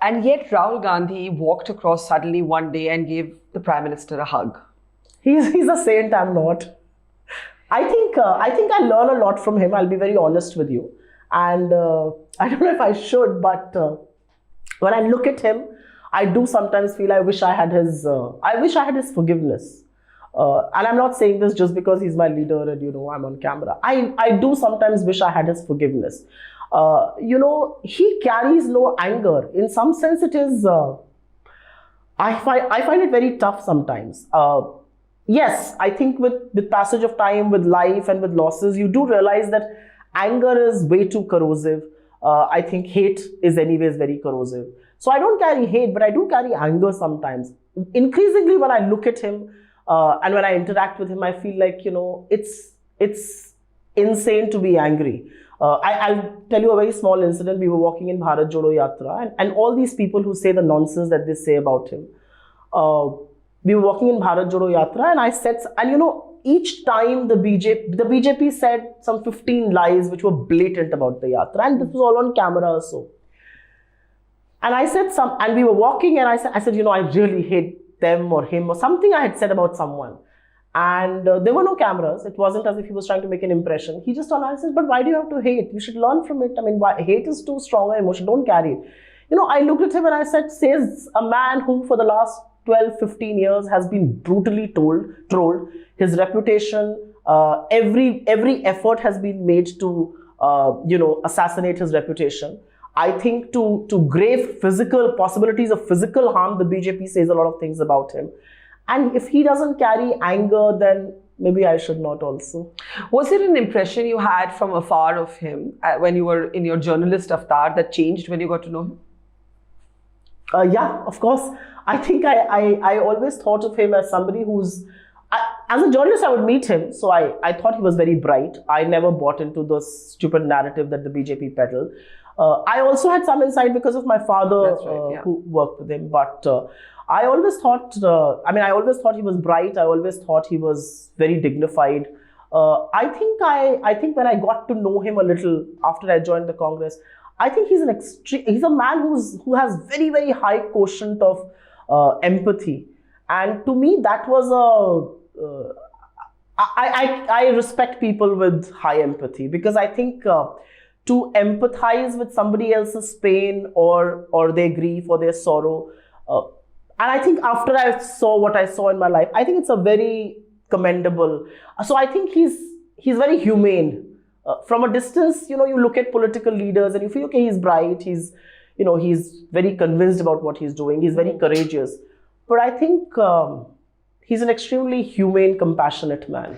And yet Rahul Gandhi walked across suddenly one day and gave the Prime Minister a hug. He's a saint, I'm not. I think I learn a lot from him. I'll be very honest with you, and I don't know if I should, but when I look at him, I do sometimes feel I wish I had his. I wish I had his forgiveness. And I'm not saying this just because he's my leader and I'm on camera. I do sometimes wish I had his forgiveness. He carries no anger. In some sense, it is. I find it very tough sometimes. Yes, I think with passage of time, with life and with losses, you do realize that anger is way too corrosive. I think hate is anyways very corrosive. So I don't carry hate, but I do carry anger sometimes. Increasingly, when I look at him and when I interact with him, I feel like, it's insane to be angry. I'll tell you a very small incident. We were walking in Bharat Jodo Yatra, and all these people who say the nonsense that they say about him. We were walking in Bharat Jodo Yatra, and I said, and each time the BJP said some 15 lies which were blatant about the Yatra, and this was all on camera also. And I said and we were walking, and I said, I really hate them or him or something I had said about someone. And there were no cameras. It wasn't as if he was trying to make an impression. He just said, but why do you have to hate? You should learn from it. I mean, hate is too strong an emotion. Don't carry it. I looked at him and I said, says a man who for the last 12, 15 years has been brutally trolled. His reputation, every effort has been made to, assassinate his reputation. I think to grave possibilities of physical harm, the BJP says a lot of things about him. And if he doesn't carry anger, then maybe I should not also. Was it an impression you had from afar of him when you were in your journalist avatar that changed when you got to know him? Yeah, of course. I think I always thought of him as somebody who's... as a journalist, I would meet him. So I thought he was very bright. I never bought into the stupid narrative that the BJP peddled. I also had some insight because of my father who worked with him. But... I always thought he was bright. I always thought he was very dignified. I think when I got to know him a little after I joined the Congress, I think he's a man who has very, very high quotient of empathy. And to me, that was I respect people with high empathy, because I think to empathize with somebody else's pain or their grief or their sorrow, and I think after I saw what I saw in my life, I think it's a very commendable. So I think he's very humane. From a distance, you look at political leaders and you feel, okay, he's bright. He's very convinced about what he's doing. He's very courageous. But I think he's an extremely humane, compassionate man.